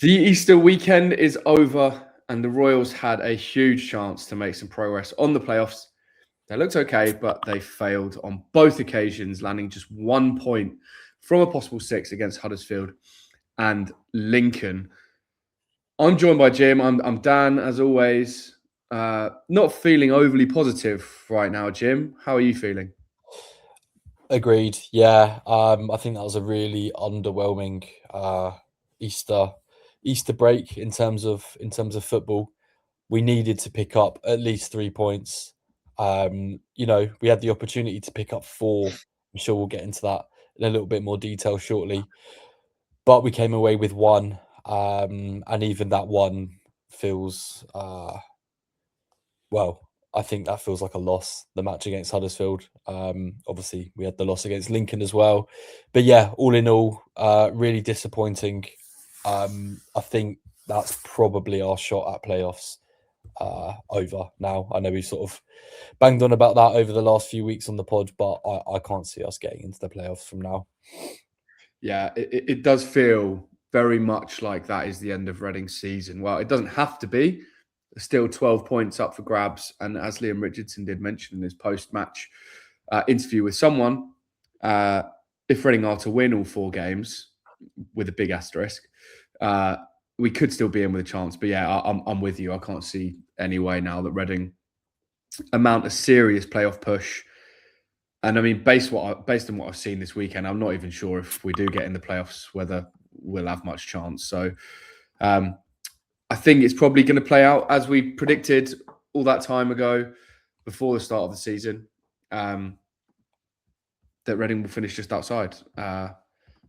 The Easter weekend is over, and the Royals had a huge chance to make some progress on the playoffs. They looked okay, but they failed on both occasions, landing just 1 point from a possible 6 against Huddersfield and Lincoln. I'm joined by Jim. I'm Dan, as always. Not feeling overly positive right now, Jim. How are you feeling? Agreed. Yeah. I think that was a really underwhelming Easter break in terms of football. We needed to pick up at least 3 points. We had the opportunity to pick up 4. I'm sure we'll get into that in a little bit more detail shortly. But we came away with 1, and even that 1 feels well. I think that feels like a loss, the match against Huddersfield. Obviously, we had the loss against Lincoln as well. But yeah, all in all, really disappointing. I think that's probably our shot at playoffs over now. I know we've sort of banged on about that over the last few weeks on the pod, but I can't see us getting into the playoffs from now. Yeah, it does feel very much like that is the end of Reading's season. Well, it doesn't have to be. There's still 12 points up for grabs. And as Liam Richardson did mention in his post-match interview with someone, if Reading are to win all 4 games, with a big asterisk, we could still be in with a chance. But yeah, I'm with you. I can't see any way now that Reading amount a serious playoff push. And I mean, based on what I've seen this weekend, I'm not even sure if we do get in the playoffs whether we'll have much chance. So I think it's probably going to play out as we predicted all that time ago before the start of the season, that Reading will finish just outside,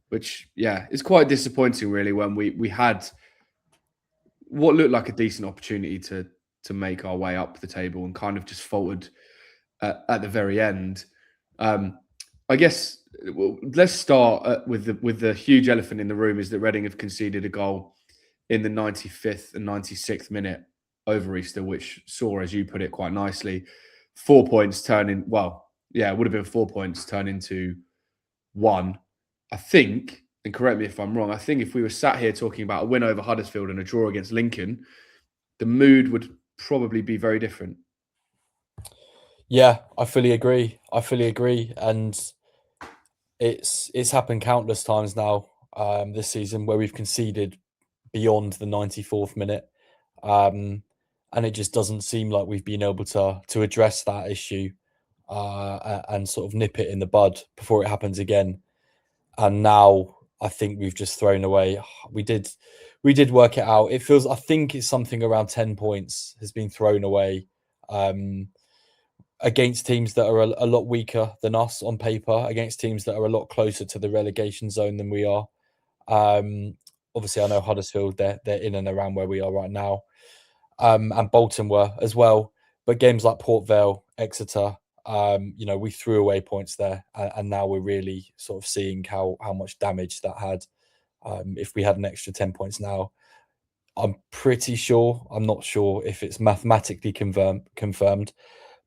which, yeah, is quite disappointing, really, when we had what looked like a decent opportunity to make our way up the table and kind of just faltered at the very end. I guess let's start with the huge elephant in the room is that Reading have conceded a goal in the 95th and 96th minute over Easter, which saw, as you put it quite nicely, 4 points turn in. Well, yeah, it would have been 4 points turn into 1. I think, and correct me if I'm wrong, I think if we were sat here talking about a win over Huddersfield and a draw against Lincoln, the mood would probably be very different. Yeah, I fully agree. And it's happened countless times now this season where we've conceded beyond the 94th minute. And it just doesn't seem like we've been able to address that issue and sort of nip it in the bud before it happens again. And now I think we've just thrown away. We did work it out. I think it's something around 10 points has been thrown away against teams that are a lot weaker than us on paper, against teams that are a lot closer to the relegation zone than we are. Obviously, I know Huddersfield, they're in and around where we are right now. And Bolton were as well. But games like Port Vale, Exeter, we threw away points there. And now we're really sort of seeing how much damage that had. If we had an extra 10 points now, I'm not sure if it's mathematically confirmed,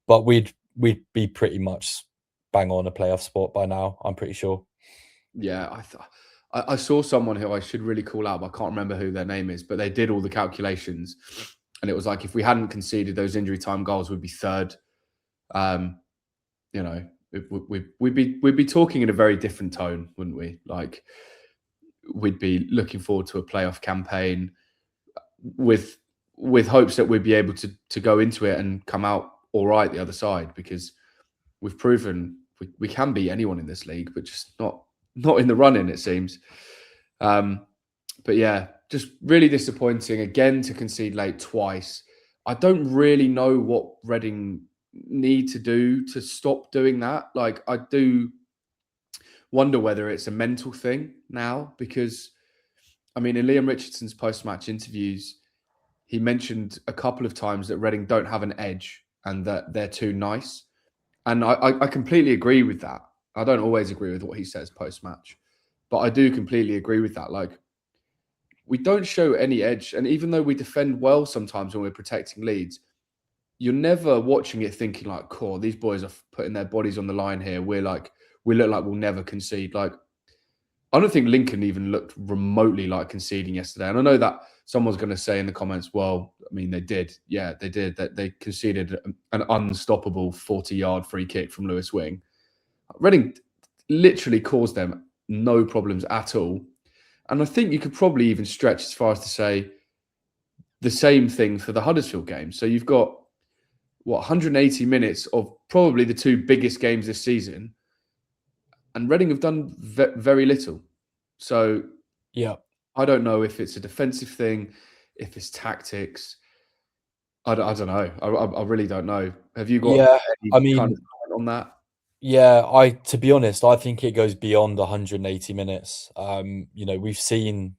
but we'd be pretty much bang on a playoff spot by now, I'm pretty sure. Yeah, I saw someone who I should really call out, but I can't remember who their name is, but they did all the calculations. And it was like, if we hadn't conceded those injury time goals, we'd be third. We'd be talking in a very different tone, wouldn't we? Like, we'd be looking forward to a playoff campaign with hopes that we'd be able to go into it and come out all right the other side, because we've proven we can beat anyone in this league, but just not in the running, it seems. But yeah, just really disappointing again to concede late twice. I don't really know what Reading need to do to stop doing that. Like, I do wonder whether it's a mental thing now, because, I mean, in Liam Richardson's post-match interviews, he mentioned a couple of times that Reading don't have an edge and that they're too nice. And I completely agree with that. I don't always agree with what he says post-match, but I do completely agree with that. Like, we don't show any edge. And even though we defend well sometimes when we're protecting leads, you're never watching it thinking like, cool, these boys are putting their bodies on the line here. We look like we'll never concede. Like, I don't think Lincoln even looked remotely like conceding yesterday. And I know that someone's going to say in the comments, well, I mean, they did. Yeah, they did. They conceded an unstoppable 40-yard free kick from Lewis Wing. Reading literally caused them no problems at all. And I think you could probably even stretch as far as to say the same thing for the Huddersfield game. So you've got, 180 minutes of probably the two biggest games this season, and Reading have done very little. So Yeah. I don't know if it's a defensive thing, if it's tactics. I don't know. I really don't know. Have you got Yeah. any I kind mean, of comment on that? yeah, to be honest, I think it goes beyond 180 minutes. We've seen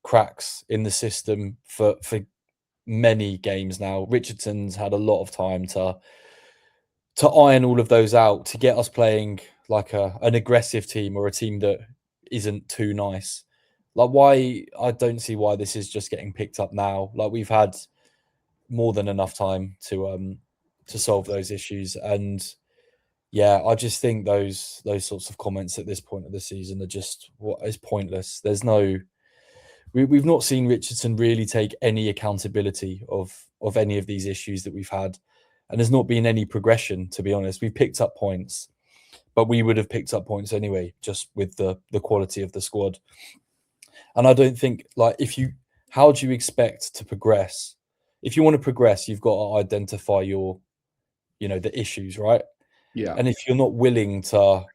cracks in the system for many games now. Richardson's had a lot of time to iron all of those out, to get us playing like an aggressive team, or a team that isn't too nice. Like, why? I don't see why this is just getting picked up now. Like, we've had more than enough time to solve those issues. And yeah, I just think those sorts of comments at this point of the season are just what is pointless. There's no we've not seen Richardson really take any accountability of any of these issues that we've had, and there's not been any progression, to be honest. We've picked up points, but we would have picked up points anyway, just with the quality of the squad. And I don't think, like, how do you expect to progress? If you want to progress, you've got to identify the issues, right? Yeah. And if you're not willing to,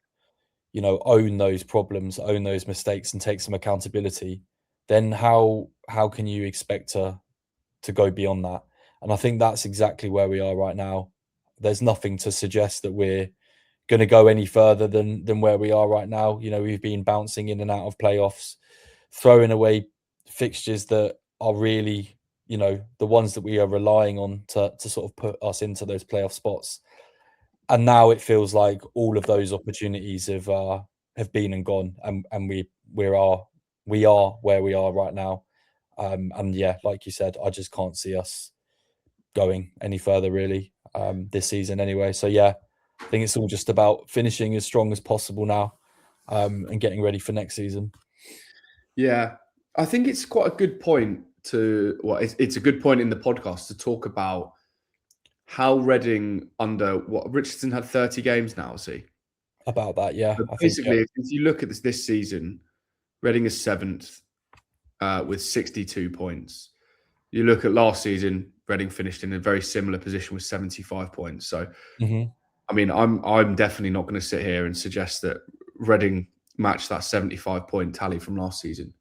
own those problems, own those mistakes, and take some accountability, then how can you expect to go beyond that? And I think that's exactly where we are right now. There's nothing to suggest that we're going to go any further than where we are right now. We've been bouncing in and out of playoffs, throwing away fixtures that are really, the ones that we are relying on to sort of put us into those playoff spots. And now it feels like all of those opportunities have been and gone, and we are where we are right now. And yeah, like you said, I just can't see us going any further really this season anyway. So yeah, I think it's all just about finishing as strong as possible now, and getting ready for next season. Yeah. I think it's quite a good point it's a good point in the podcast to talk about how Reading under Richardson had 30 games now, see? About that, yeah. So I think, yeah. basically, if you look at this season, Reading is 7th with 62 points. You look at last season, Reading finished in a very similar position with 75 points. So, I mean, I'm definitely not going to sit here and suggest that Reading matched that 75-point tally from last season.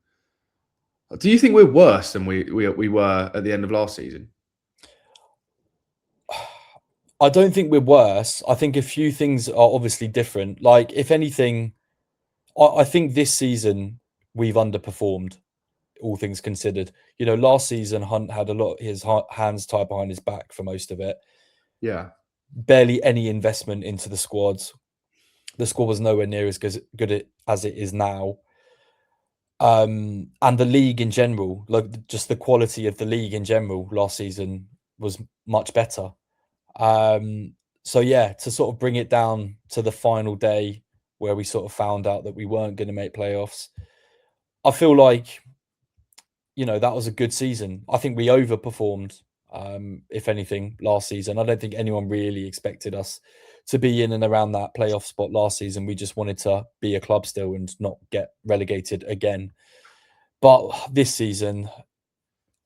Do you think we're worse than we were at the end of last season? I don't think we're worse. I think a few things are obviously different. Like, if anything, I think this season we've underperformed, all things considered. Last season Hunt had a lot his hands tied behind his back for most of it. Yeah. Barely any investment into the squads. The squad was nowhere near as good as it is now. And the league in general, like just the quality of the league in general last season was much better. So yeah, to sort of bring it down to the final day where we sort of found out that we weren't going to make playoffs, I feel like, that was a good season. I think we overperformed, if anything, last season. I don't think anyone really expected us to be in and around that playoff spot last season. We just wanted to be a club still and not get relegated again. But this season,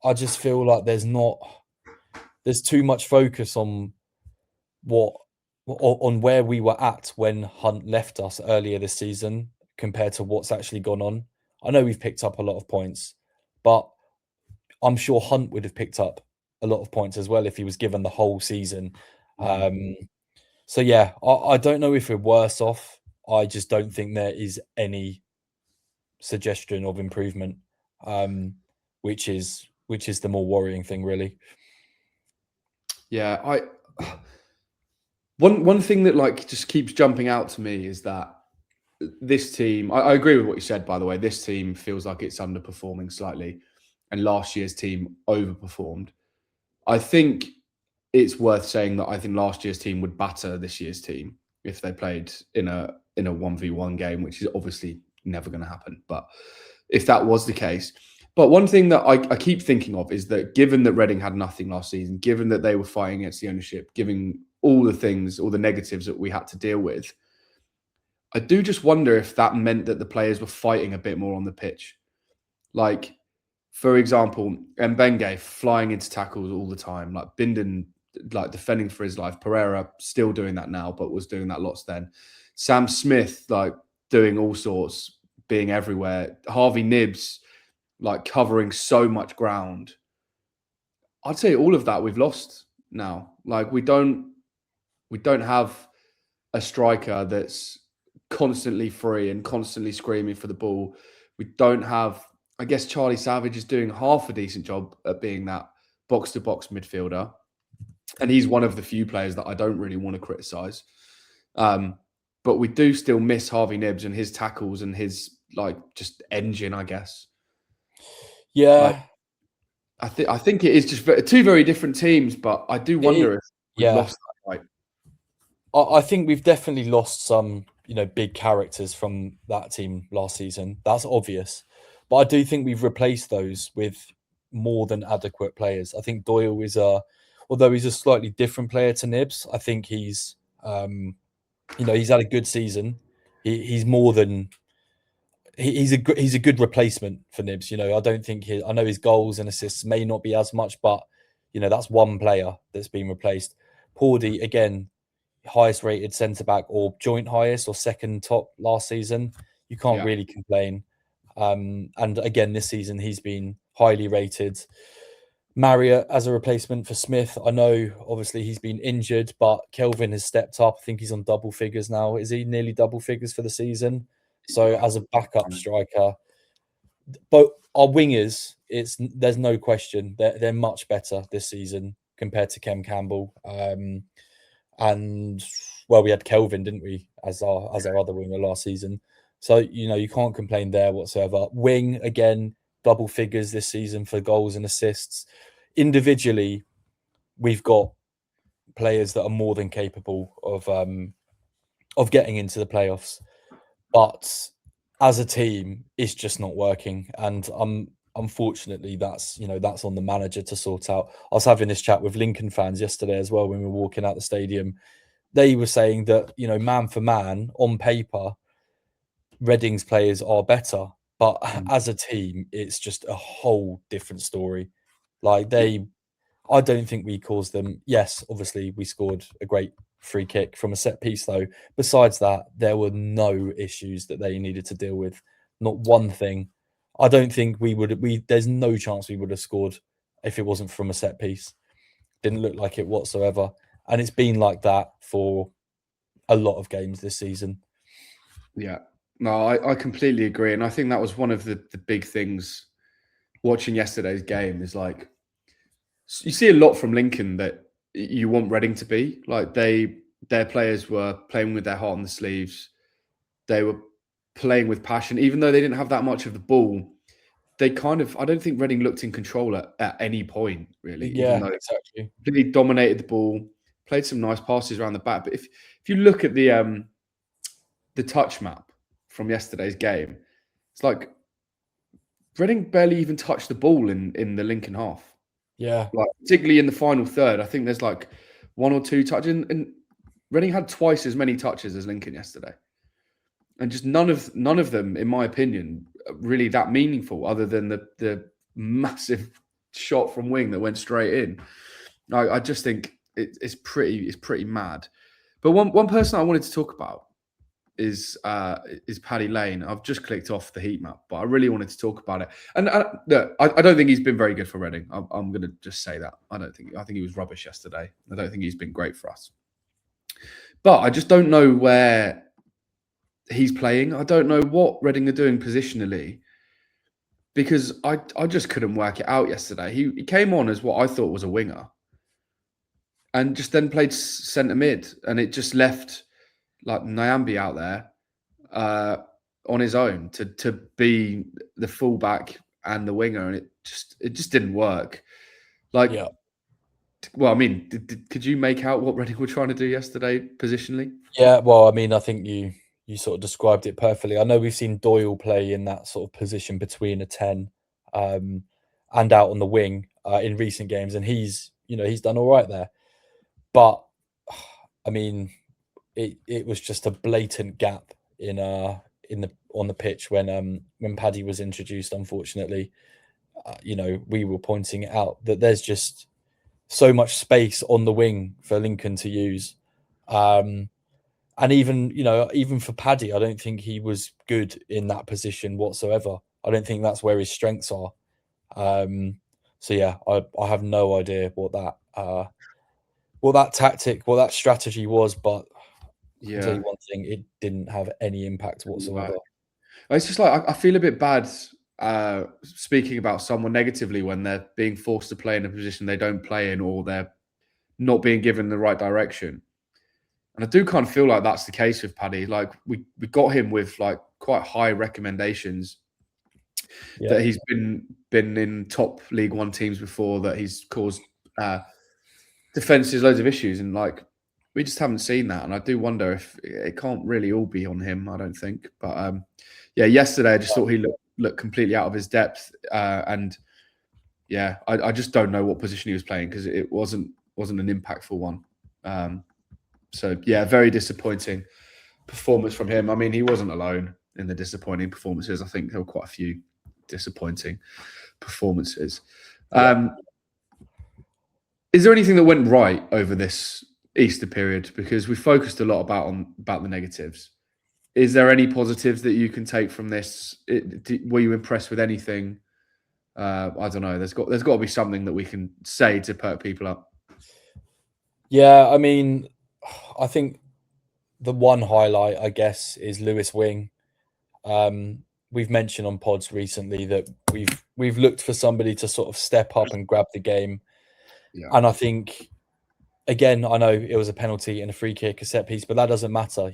I just feel like there's too much focus on where we were at when Hunt left us earlier this season compared to what's actually gone on. I know we've picked up a lot of points, but I'm sure Hunt would have picked up a lot of points as well if he was given the whole season. So yeah, I don't know if we're worse off. I just don't think there is any suggestion of improvement, which is the more worrying thing, really. Yeah, one thing that like just keeps jumping out to me is that this team, I agree with what you said, by the way. This team feels like it's underperforming slightly, and last year's team overperformed. I think it's worth saying that I think last year's team would batter this year's team if they played in a 1v1 game, which is obviously never going to happen. But if that was the case, but one thing that I keep thinking of is that given that Reading had nothing last season, given that they were fighting against the ownership, given all the things, all the negatives that we had to deal with, I do just wonder if that meant that the players were fighting a bit more on the pitch. Like, for example, Mbenge flying into tackles all the time, like Bindon, like defending for his life. Pereira still doing that now, but was doing that lots then. Sam Smith, like doing all sorts, being everywhere. Harvey Nibbs, like covering so much ground. I'd say all of that we've lost now. Like we don't have a striker that's constantly free and constantly screaming for the ball. We don't have, I guess Charlie Savage is doing half a decent job at being that box-to-box midfielder. And he's one of the few players that I don't really want to criticise. But we do still miss Harvey Nibbs and his tackles and his like just engine, I guess. Yeah. I think it is just two very different teams, but I do wonder if we've lost that fight. I think we've definitely lost some, big characters from that team last season. That's obvious. But I do think we've replaced those with more than adequate players. I think Doyle is although he's a slightly different player to Nibbs, I think he's, he's had a good season. He's more than he's a good replacement for Nibbs. I don't think I know his goals and assists may not be as much, but that's one player that's been replaced. Pordy again, highest rated centre back or joint highest or second top last season. You can't really complain. And again, this season he's been highly rated. Marriott as a replacement for Smith. I know obviously he's been injured, but Kelvin has stepped up. I think he's on double figures now. Is he nearly double figures for the season? So as a backup striker, but our wingers, there's no question they're much better this season compared to Kem Campbell. And well, we had Kelvin, didn't we, as our other winger last season? So you can't complain there whatsoever. Wing again, double figures this season for goals and assists. Individually, we've got players that are more than capable of getting into the playoffs, but as a team, it's just not working. And unfortunately, that's on the manager to sort out. I was having this chat with Lincoln fans yesterday as well when we were walking out the stadium. They were saying that man for man on paper, Reading's players are better, but as a team, it's just a whole different story. Like I don't think we caused them. Yes, obviously we scored a great free kick from a set piece though. Besides that, there were no issues that they needed to deal with. Not one thing. I don't think there's no chance we would have scored if it wasn't from a set piece. Didn't look like it whatsoever. And it's been like that for a lot of games this season. Yeah. No, I completely agree. And I think that was one of the big things watching yesterday's game is like, you see a lot from Lincoln that you want Reading to be. Like their players were playing with their heart on the sleeves. They were playing with passion, even though they didn't have that much of the ball. They I don't think Reading looked in control at any point, really. Yeah, even though exactly. They dominated the ball, played some nice passes around the back. But if you look at the touch map from yesterday's game, it's like Reading barely even touched the ball in the Lincoln half. Yeah. Like particularly in the final third, I think there's like one or two touches. And Reading had twice as many touches as Lincoln yesterday. And just none of them, in my opinion, really that meaningful, other than the massive shot from wing that went straight in. I just think it's pretty mad. But one person I wanted to talk about is Paddy Lane. I've just clicked off the heat map, but I really wanted to talk about it. And look, I don't think he's been very good for Reading. I'm going to just say that. I think he was rubbish yesterday. I don't think he's been great for us. But I just don't know where he's playing. I don't know what Reading are doing positionally, because I just couldn't work it out yesterday. He came on as what I thought was a winger and just then played centre mid, and it just left like Nyambi out there on his own to be the fullback and the winger, and it just didn't work. Like, yeah. Well, I mean, could you make out what Reading were trying to do yesterday positionally? Yeah, well, I mean, I think you sort of described it perfectly. I know we've seen Doyle play in that sort of position between a 10 and out on the wing in recent games, and he's done all right there. But I mean, it was just a blatant gap on the pitch when Paddy was introduced. Unfortunately, we were pointing out that there's just so much space on the wing for Lincoln to use. And even for Paddy, I don't think he was good in that position whatsoever. I don't think that's where his strengths are. So yeah, I have no idea what that tactic, what that strategy was, but I can tell you one thing: it didn't have any impact whatsoever. It's just like I feel a bit bad speaking about someone negatively when they're being forced to play in a position they don't play in, or they're not being given the right direction. And I do kind of feel like that's the case with Paddy. Like we got him with like quite high recommendations. Yeah. That he's been in top League One teams before, that he's caused defenses loads of issues, and like we just haven't seen that. And I do wonder if it can't really all be on him. I don't think, but yeah, yesterday I just thought he looked completely out of his depth, and yeah, I just don't know what position he was playing, because it wasn't an impactful one. So yeah, very disappointing performance from him. I mean, he wasn't alone in the disappointing performances. I think there were quite a few disappointing performances. Is there anything that went right over this Easter period? Because we focused a lot about the negatives. Is there any positives that you can take from this? Were you impressed with anything? I don't know. There's got to be something that we can say to perk people up. Yeah, I mean, I think the one highlight, I guess, is Lewis Wing. We've mentioned on pods recently that we've looked for somebody to sort of step up and grab the game. Yeah. And I think, again, I know it was a penalty and a free kick, a set piece, but that doesn't matter.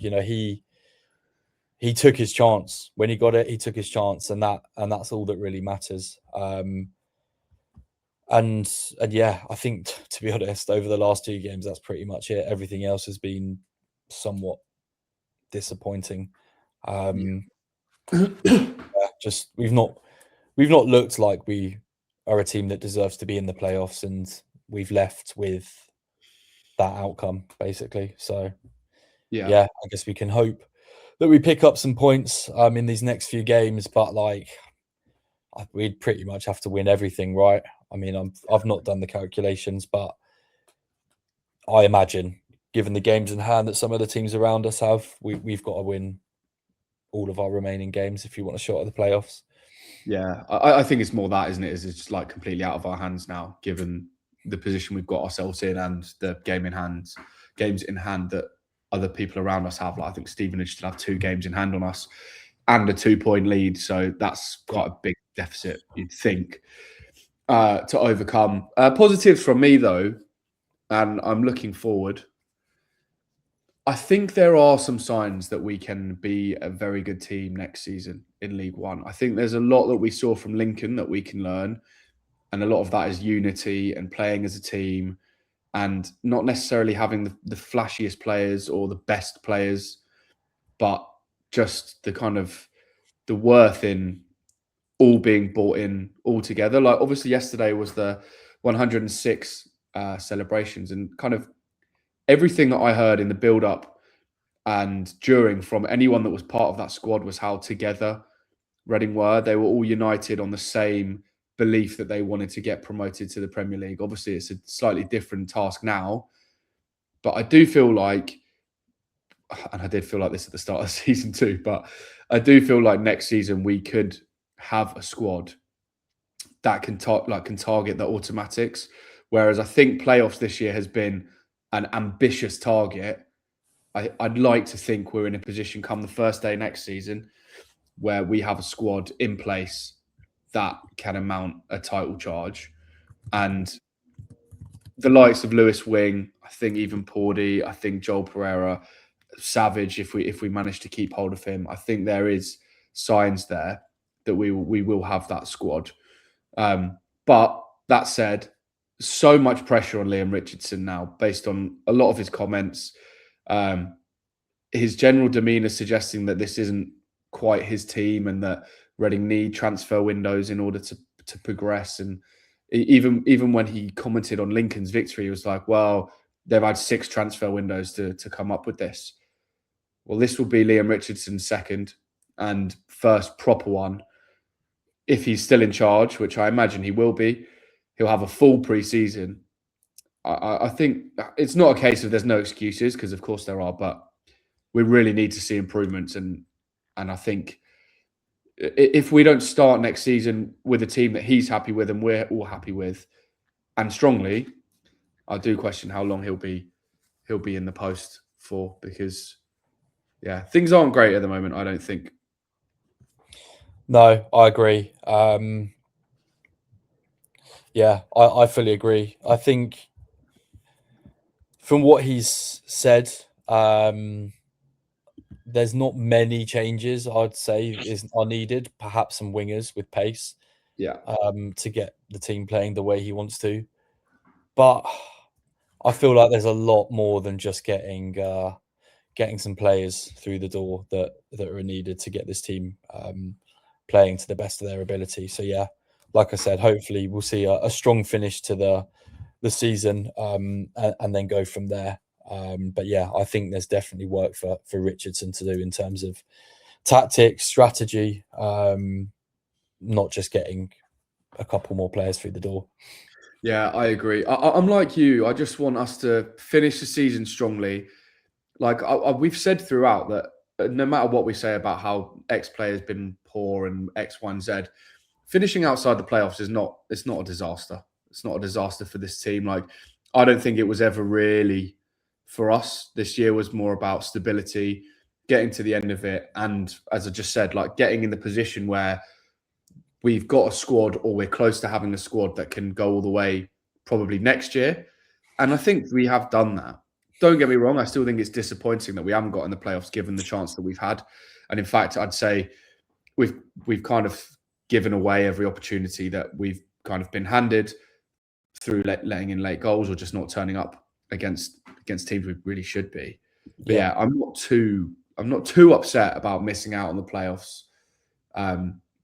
He took his chance when he got it. He took his chance, and that's all that really matters. And yeah, I think, to be honest, over the last 2 games, that's pretty much it. Everything else has been somewhat disappointing. Just we've not looked like we are a team that deserves to be in the playoffs, and we've left with that outcome basically. So yeah, I guess we can hope that we pick up some points in these next few games, but like we'd pretty much have to win everything, right? I mean, I've not done the calculations, but I imagine, given the games in hand that some of the teams around us have, we've got to win all of our remaining games if you want a shot at the playoffs. Yeah, I think it's more that, isn't it? It's just like completely out of our hands now, given the position we've got ourselves in and the games in hand that other people around us have. Like I think Stevenage still have 2 games in hand on us and a 2-point lead, so that's quite a big deficit, you'd think, to overcome. Positives from me though, and I'm looking forward. I think there are some signs that we can be a very good team next season in League One. I think there's a lot that we saw from Lincoln that we can learn, and a lot of that is unity and playing as a team, and not necessarily having the flashiest players or the best players, but just the kind of the worth in all being brought in all together. Like obviously yesterday was the 106 celebrations, and kind of everything that I heard in the build-up and during from anyone that was part of that squad was how together Reading were. They were all united on the same belief that they wanted to get promoted to the Premier League. Obviously, it's a slightly different task now, but I do feel like, and I did feel like this at the start of season 2, but I do feel like next season we could have a squad that can target the automatics. Whereas I think playoffs this year has been an ambitious target. I'd like to think we're in a position come the first day next season where we have a squad in place that can amount a title charge. And the likes of Lewis Wing, I think even Pordy, I think Joel Pereira, Savage, if we manage to keep hold of him, I think there is signs there that we will have that squad. But that said, so much pressure on Liam Richardson now based on a lot of his comments. his general demeanour suggesting that this isn't quite his team and that Reading need transfer windows in order to progress. And even when he commented on Lincoln's victory, he was like, well, they've had 6 transfer windows to come up with this. Well, this will be Liam Richardson's second and first proper one. If he's still in charge, which I imagine he will be, he'll have a full pre-season. I think it's not a case of there's no excuses, because of course there are, but we really need to see improvements. And I think if we don't start next season with a team that he's happy with and we're all happy with, and strongly, I do question how long he'll be in the post for, because things aren't great at the moment, I don't think. No, I agree. I fully agree. I think from what he's said, there's not many changes I'd say are needed. Perhaps some wingers with pace, to get the team playing the way he wants to. But I feel like there's a lot more than just getting some players through the door that are needed to get this team playing to the best of their ability. So yeah, like I said, hopefully we'll see a strong finish to the season, and then go from there. But yeah, I think there's definitely work for Richardson to do in terms of tactics, strategy, not just getting a couple more players through the door. Yeah, I agree. I'm like you. I just want us to finish the season strongly. Like we've said throughout that no matter what we say about how X player's been poor and X, Y, and Z, finishing outside the playoffs is not. It's not a disaster. It's not a disaster for this team. Like, I don't think it was ever really for us. This year was more about stability, getting to the end of it, and as I just said, like getting in the position where we've got a squad, or we're close to having a squad that can go all the way probably next year. And I think we have done that. Don't get me wrong, I still think it's disappointing that we haven't got in the playoffs given the chance that we've had. And in fact, I'd say we've kind of given away every opportunity that we've kind of been handed through letting in late goals or just not turning up against teams we really should be. But yeah, I'm not too upset about missing out on the playoffs.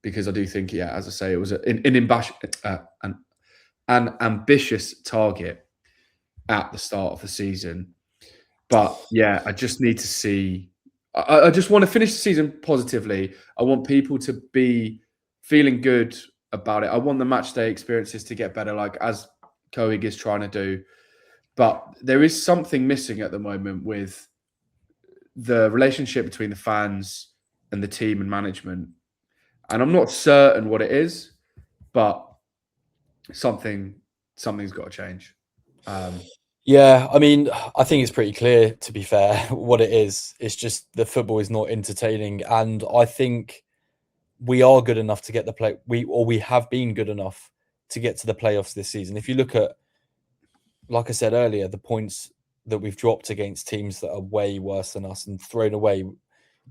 Because I do think, as I say, it was an ambitious target at the start of the season. But yeah, I just need to see. I just want to finish the season positively. I want people to be feeling good about it. I want the match day experiences to get better, like as Coig is trying to do. But there is something missing at the moment with the relationship between the fans and the team and management. And I'm not certain what it is, but something's got to change. Yeah, I mean, I think it's pretty clear, to be fair, what it is. It's just the football is not entertaining, and I think we are good enough to get the play. We have been good enough to get to the playoffs this season. If you look at, like I said earlier, the points that we've dropped against teams that are way worse than us and thrown away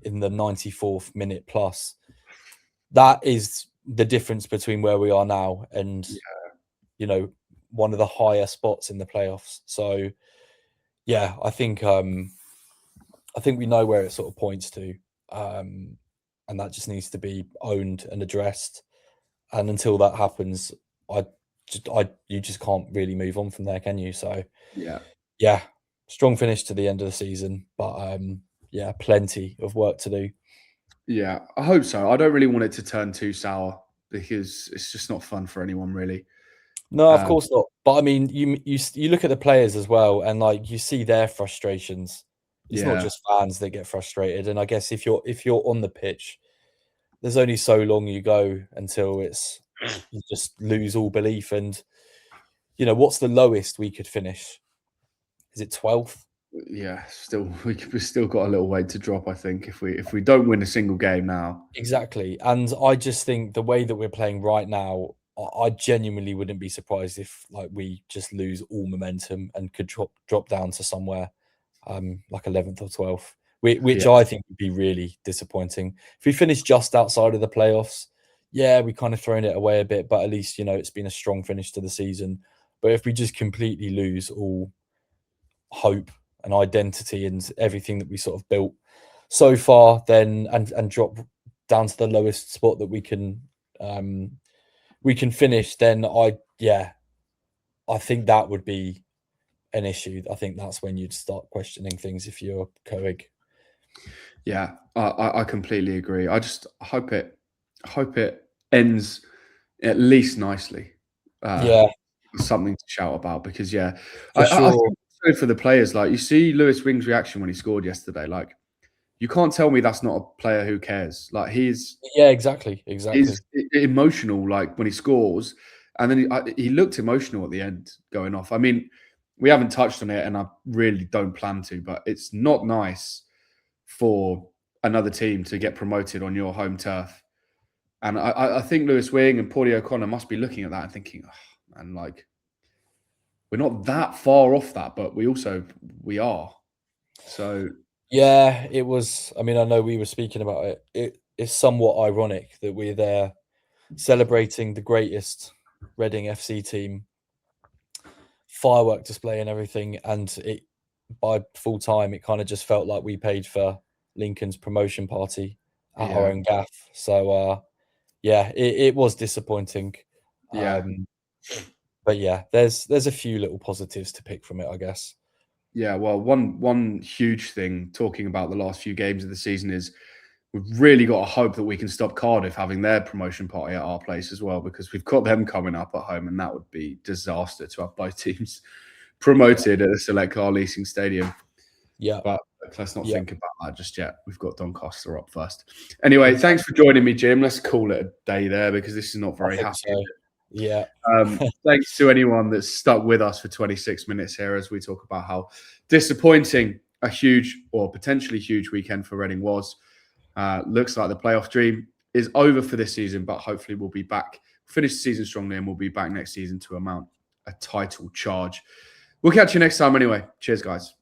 in the 94th minute plus, that is the difference between where we are now and one of the higher spots in the playoffs. So yeah, I think we know where it sort of points to, and that just needs to be owned and addressed. And until that happens, you just can't really move on from there, can you? So yeah, strong finish to the end of the season, but plenty of work to do. Yeah, I hope so. I don't really want it to turn too sour because it's just not fun for anyone, really. No, of course not. But I mean, you look at the players as well, and like you see their frustrations. It's not just fans that get frustrated. And I guess if you're on the pitch, there's only so long you go until you just lose all belief. And what's the lowest we could finish? Is it 12th? Yeah, we've still got a little way to drop, I think, if we don't win a single game now. Exactly. And I just think the way that we're playing right now, I genuinely wouldn't be surprised if we just lose all momentum and could drop down to somewhere like 11th or 12th, which I think would be really disappointing. If we finish just outside of the playoffs, we kind of thrown it away a bit, but at least it's been a strong finish to the season. But if we just completely lose all hope and identity and everything that we sort of built so far, then and drop down to the lowest spot that we can finish, then I think that would be an issue. I think that's when you'd start questioning things if you're Coig. Yeah, I completely agree. I just hope it ends at least nicely. Yeah, Something to shout about because I sure. think so for the players. Like you see Lewis Wing's reaction when he scored yesterday. Like you can't tell me that's not a player who cares. Like he's exactly. emotional. Like when he scores, and then he looked emotional at the end going off. I mean, we haven't touched on it, and I really don't plan to. But it's not nice for another team to get promoted on your home turf. And I think Lewis Wing and Paulie O'Connor must be looking at that and thinking, oh, man, like we're not that far off that, but we are. So Yeah, it was. I mean, I know we were speaking about it. It is somewhat ironic that we're there celebrating the greatest Reading FC team, firework display and everything, and it by full time it kind of just felt like we paid for Lincoln's promotion party at our own gaff. So it was disappointing. yeah. But yeah, there's a few little positives to pick from it, I guess. Yeah, well, one huge thing talking about the last few games of the season is we've really got to hope that we can stop Cardiff having their promotion party at our place as well, because we've got them coming up at home, and that would be disaster to have both teams promoted at the Select Car Leasing Stadium. Yeah. But let's not think about that just yet. We've got Doncaster up first. Anyway, thanks for joining me, Jim. Let's call it a day there because this is not very happy. So. Yeah. Thanks to anyone that's stuck with us for 26 minutes here as we talk about how disappointing a huge or potentially huge weekend for Reading was. Looks like the playoff dream is over for this season, but hopefully we'll be back, finish the season strongly, and we'll be back next season to mount a title charge. We'll catch you next time anyway. Cheers, guys.